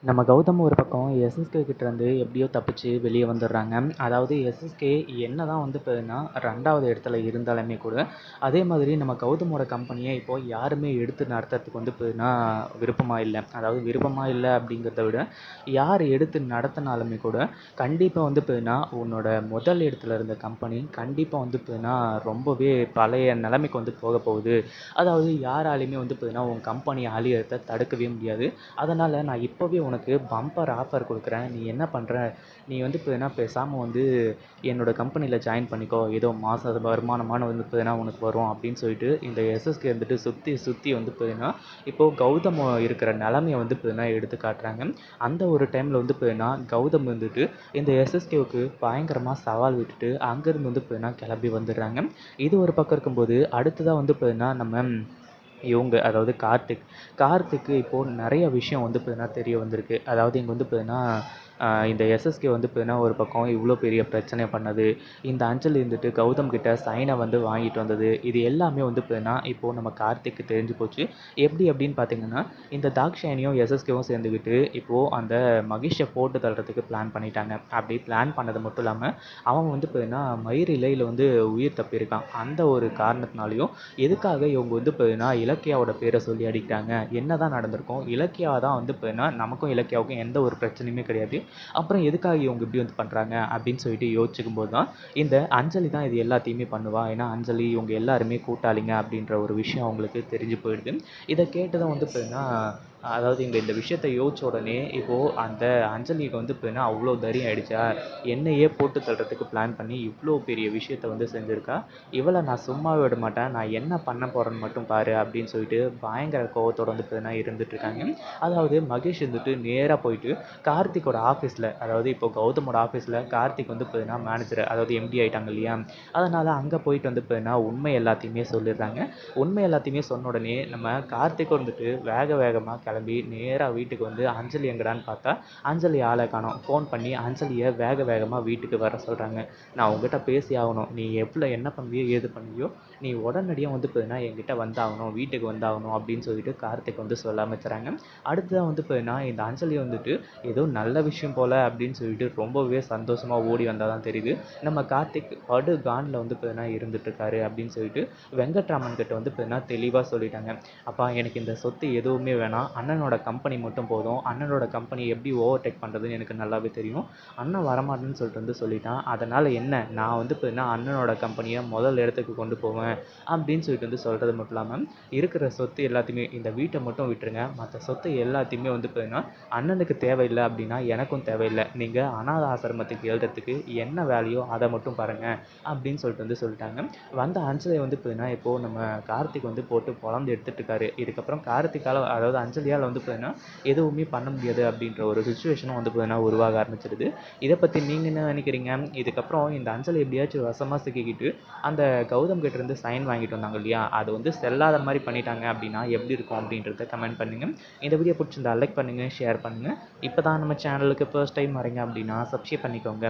நம்ம கௌதம் ஒரு பக்கம் எஸ்எஸ்கே கிட்டேருந்து எப்படியோ தப்பிச்சு வெளியே வந்துடுறாங்க. அதாவது எஸ்எஸ்கே என்னதான் வந்து பார்த்தீங்கன்னா 2வது இடத்துல இருந்தாலுமே கூட, அதே மாதிரி நம்ம கௌதமோட கம்பெனியை இப்போது யாருமே எடுத்து நடத்துறதுக்கு வந்து பார்த்தீங்கன்னா விருப்பமா இல்ல. அதாவது விருப்பமா இல்ல அப்படிங்கிறத விட, யார் எடுத்து நடத்தினாலுமே கூட கண்டிப்பாக வந்து பார்த்தீங்கன்னா உன்னோட முதல் இடத்துல இருந்த கம்பெனி கண்டிப்பாக வந்து பார்த்தீங்கன்னா ரொம்பவே பழைய நிலைமைக்கு வந்து போக போகுது. அதாவது யாராலையுமே வந்து பார்த்தீங்கன்னா உன் கம்பெனி அழியறத தடுக்கவே முடியாது. அதனால் நான் இப்போவே உனக்கு பம்பர் ஆஃபர் கொடுக்குறேன். நீ என்ன பண்ணுற, நீ வந்து பார்த்தீங்கன்னா பேசாமல் வந்து என்னோடய கம்பெனியில் ஜாயின் பண்ணிக்கோ. ஏதோ மாத வருமானமான வந்து பார்த்தீங்கன்னா உனக்கு வரும் அப்படின்னு சொல்லிட்டு இந்த எஸ்எஸ்கே வந்துட்டு சுற்றி சுற்றி வந்து பார்த்தீங்கன்னா இப்போது கௌதம் இருக்கிற நிலமையை வந்து பார்த்தீங்கன்னா எடுத்து காட்டுறாங்க. அந்த ஒரு டைமில் வந்து பார்த்தீங்கன்னா கௌதம் வந்துட்டு இந்த எஸ்எஸ்கேவுக்கு பயங்கரமாக சவால் விட்டுட்டு அங்கேருந்து வந்து பார்த்தீங்கன்னா கிளம்பி வந்துடுறாங்க. இது ஒரு பக்கம் இருக்கும்போது அடுத்ததாக வந்து பார்த்தீங்கன்னா நம்ம இவங்க அதாவது கார்த்திக்கு இப்போது நிறைய விஷயம் வந்து பார்த்தீங்கன்னா தெரிய வந்திருக்கு. அதாவது இங்கே வந்து பார்த்தீங்கன்னா இந்த எஸ்எஸ்கே வந்து பார்த்தீங்கன்னா ஒரு பக்கம் இவ்வளோ பெரிய பிரச்சனை பண்ணது, இந்த அஞ்சலி இருந்துட்டு கௌதம் கிட்ட சைனை வந்து வாங்கிட்டு வந்தது, இது எல்லாமே வந்து பார்த்தீங்கன்னா இப்போது நம்ம கார்த்திக்கு தெரிஞ்சு போச்சு. எப்படி அப்படின்னு பார்த்தீங்கன்னா இந்த தாக்ஷாயணியும் எஸ்எஸ்கேவும் சேர்ந்துக்கிட்டு இப்போது அந்த மகேஷை போட்டு தள்ளுறதுக்கு பிளான் பண்ணிட்டாங்க. அப்படி பிளான் பண்ணது மட்டும் இல்லாமல் அவன் வந்து பார்த்தீங்கன்னா மயிர் இலையில் வந்து உயிர் தப்பியிருக்கான். அந்த ஒரு காரணத்தினாலையும் எதுக்காக இவங்க வந்து பார்த்தீங்கன்னா இலக்கியாவோட பேரை சொல்லி அடிக்கிறாங்க, என்ன தான் நடந்திருக்கும், இலக்கியா தான் வந்து பார்த்தீங்கன்னா நமக்கும் இலக்கியாவுக்கும் எந்த ஒரு பிரச்சனையுமே கிடையாது, அப்புறம் எதுக்காக இவங்க இப்படி வந்து பண்ணுறாங்க அப்படின்னு சொல்லிட்டு யோசிச்சுக்கும் போது தான் இந்த அஞ்சலி தான் இது எல்லாத்தையுமே பண்ணுவா. ஏன்னா அஞ்சலி இவங்க எல்லாருமே கூட்டாளிங்க அப்படின்ற ஒரு விஷயம் அவங்களுக்கு தெரிஞ்சு போயிடுது. இதை கேட்டதும் வந்து பார்த்தீங்கன்னா அதாவது இந்த விஷயத்தை யோசிச்ச உடனே இப்போது அந்த அஞ்சலிக்கு வந்து பார்த்தீங்கன்னா அவ்வளோ தைரியம் ஆயிடுச்சா, என்னையே போட்டு தள்ளுறதுக்கு பிளான் பண்ணி இவ்வளோ பெரிய விஷயத்த வந்து செஞ்சுருக்கா, இவளை நான் சும்மாவே விட மாட்டேன், நான் என்ன பண்ண போகிறேன்னு மட்டும் பாரு அப்படின்னு சொல்லிட்டு பயங்கர கோவத்தோடு வந்து பார்த்தீங்கன்னா இருந்துகிட்ருக்காங்க. அதாவது மகேஷ் வந்துட்டு நேராக போயிட்டு கார்த்திக்கோட ஆஃபீஸில், அதாவது இப்போ கௌதமோட ஆஃபீஸில் கார்த்திக் வந்து பார்த்தீங்கன்னா மேனேஜர் அதாவது எம்டி ஆகிட்டாங்க இல்லையா, அதனால் அங்கே போயிட்டு வந்து பார்த்தீங்கன்னா உண்மை எல்லாத்தையுமே சொல்லிடுறாங்க. உண்மை எல்லாத்தையுமே சொன்ன உடனே நம்ம கார்த்திக் வந்துட்டு வேகமாக கிளம்பி நேராக வீட்டுக்கு வந்து அஞ்சலி எங்கடான்னு பார்த்தா அஞ்சலி ஆளை காணோம். ஃபோன் பண்ணி அஞ்சலியை வேகமாக வீட்டுக்கு வர சொல்கிறாங்க. நான் உங்ககிட்ட பேசி ஆகணும், நீ என்ன பண்ணுவியோ ஏது பண்ணுவியோ நீ உடனடியாக வந்து பார்த்தீங்கன்னா என்கிட்ட வந்தாகணும், வீட்டுக்கு வந்தாகணும் அப்படின்னு சொல்லிட்டு கார்த்திக் வந்து சொல்ல ஆரம்பிச்சுறாங்க. அடுத்ததாக வந்து பார்த்தீங்கன்னா இந்த அஞ்சலி வந்துட்டு ஏதோ நல்ல விஷயம் போல் அப்படின்னு சொல்லிட்டு ரொம்பவே சந்தோஷமாக ஓடி வந்தால் தான் தெரியுது நம்ம கார்த்திக் படு கானில் வந்து பார்த்தீங்கன்னா இருந்துகிட்ருக்காரு அப்படின்னு சொல்லிட்டு வெங்கட்ராமன் கிட்ட வந்து பார்த்தீங்கன்னா தெளிவாக சொல்லிட்டாங்க. அப்பா எனக்கு இந்த சொத்து எதுவுமே வேணாம், அண்ணனோட கம்பெனி மட்டும் போதும், அண்ணனோட கம்பெனி எப்படி ஓவர்டேக் பண்ணுறதுன்னு எனக்கு நல்லாவே தெரியும், அண்ணன் வரமாட்டேன்னு சொல்லிட்டு வந்து சொல்லிட்டான், அதனால் என்ன நான் வந்து பார்த்தீங்கன்னா அண்ணனோட கம்பெனியை முதல் இடத்துக்கு கொண்டு போவேன் அப்படின்னு சொல்லிட்டு வந்து சொல்கிறது மட்டும் இல்லாமல் இருக்கிற சொத்து எல்லாத்தையுமே இந்த வீட்டை மட்டும் விட்டுருங்க, மற்ற சொத்து எல்லாத்தையுமே வந்து பார்த்தீங்கன்னா அண்ணனுக்கு தேவையில்லை அப்படின்னா எனக்கும் தேவையில்லை, நீங்கள் அனாத ஆசிரமத்துக்கு எழுதுறதுக்கு என்ன வேலையோ அதை மட்டும் பாருங்கள் அப்படின்னு சொல்லிட்டு வந்து சொல்லிட்டாங்க. வந்த அஞ்சலியை வந்து பார்த்தீங்கன்னா இப்போது நம்ம கார்த்திக் வந்து போட்டு பொழந்து எடுத்துகிட்டு இருக்காரு. இதுக்கப்புறம் கார்த்திக்கால் அதாவது அஞ்சலியால் வந்து பார்த்தீங்கன்னா எதுவுமே பண்ண முடியாது அப்படின்ற ஒரு சுச்சுவேஷனும் வந்து பார்த்தீங்கன்னா உருவாக ஆரம்பிச்சிடுது. இதை பற்றி நீங்கள் என்ன நினைக்கிறீங்க? இதுக்கப்புறம் இந்த அஞ்சலி எப்படியாச்சும் வசமாக சிக்கிக்கிட்டு அந்த கௌதம் கிட்டேருந்து சைன் வாங்கிட்டு வந்தாங்க இல்லையா, அது வந்து செல்லாத மாதிரி பண்ணிட்டாங்க அப்படின்னா எப்படி இருக்கும் அப்படின்றத கமெண்ட் பண்ணுங்கள். இந்த வீடியோ பிடிச்சிருந்தா லைக் பண்ணுங்கள், ஷேர் பண்ணுங்கள். இப்போ தான் நம்ம சேனலுக்கு ஃபர்ஸ்ட் டைம் வரீங்க அப்படின்னா சப்ஸ்கிரைப் பண்ணிக்கோங்க.